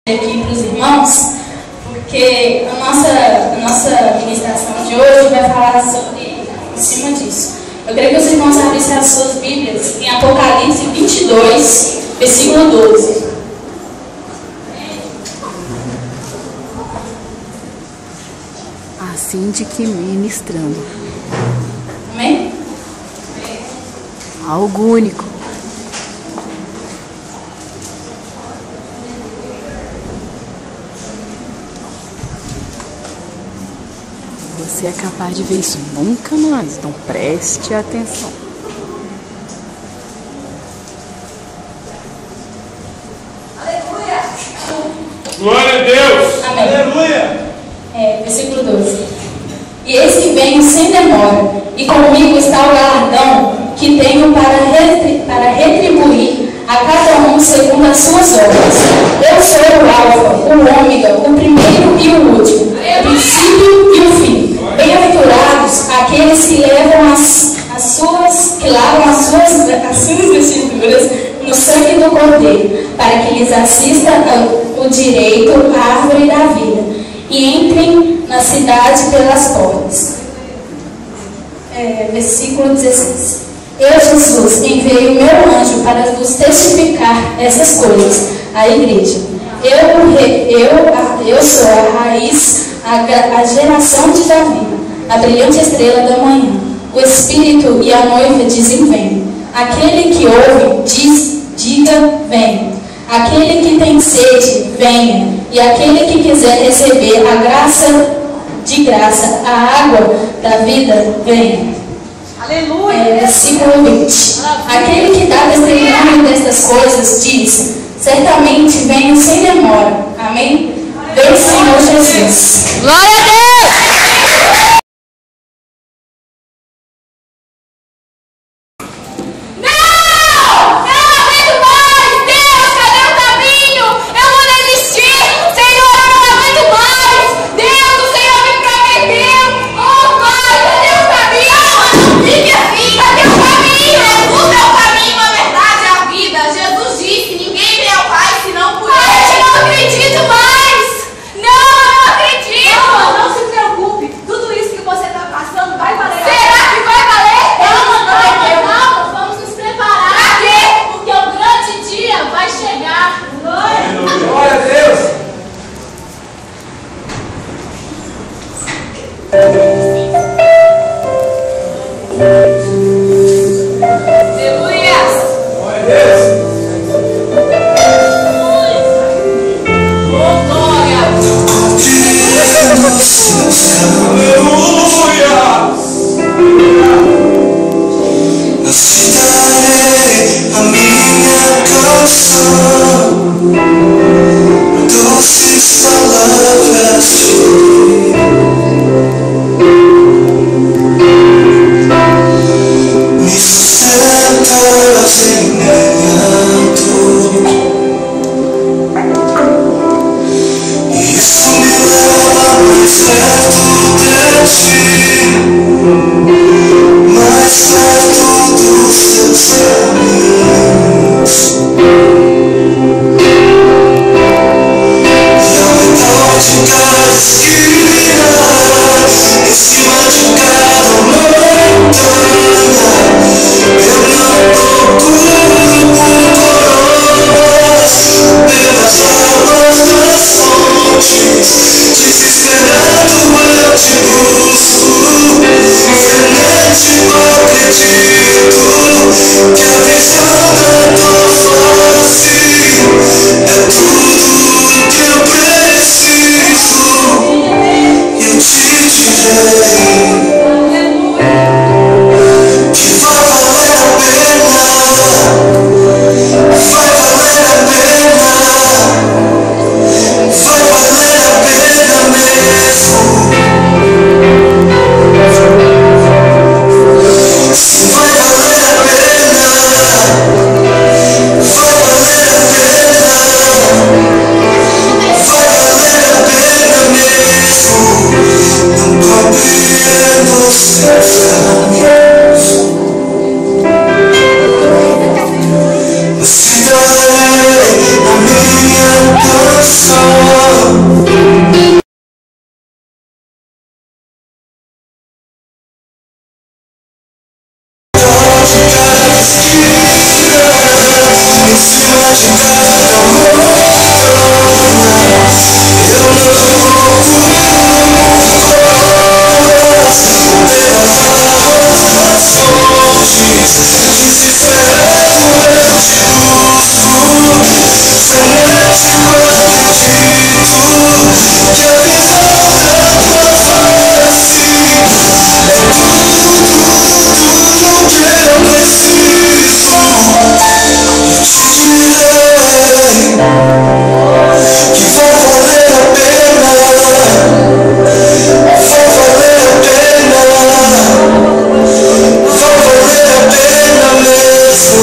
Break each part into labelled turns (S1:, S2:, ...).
S1: Aqui para os irmãos, porque a nossa ministração de hoje vai falar em cima disso. Eu queria que os irmãos abrissem as suas Bíblias em Apocalipse 22, versículo 12.
S2: Assim de que ministrando.
S1: Amém?
S2: Algo único. Você é capaz de ver isso nunca mais, então preste atenção.
S3: Aleluia! Glória a Deus!
S1: Amém.
S3: Aleluia!
S1: Versículo 12. E eis que venho sem demora, e comigo está o galardão que tenho para retribuir a cada um segundo as suas obras. Eu sou o Alfa, o Ômega, o primeiro e o último, o princípio e o fim. Bem-aventurados aqueles que lavam as suas vestiduras no sangue do Cordeiro, para que lhes assista o direito à árvore da vida, e entrem na cidade pelas portas. Versículo 16. Eu, Jesus, enviei o meu anjo para vos testificar essas coisas à igreja. Eu sou a raiz, a geração de Davi, a brilhante estrela da manhã. O Espírito e a noiva dizem: vem. Aquele que ouve, diga: vem. Aquele que tem sede, venha. E aquele que quiser receber a graça de graça, a água da vida, venha.
S4: Aleluia!
S1: Versículo 20. Aquele que dá testemunho destas coisas diz: certamente venho sem demora. Amém? Vem, Senhor Jesus.
S2: Glória a Deus!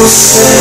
S4: Você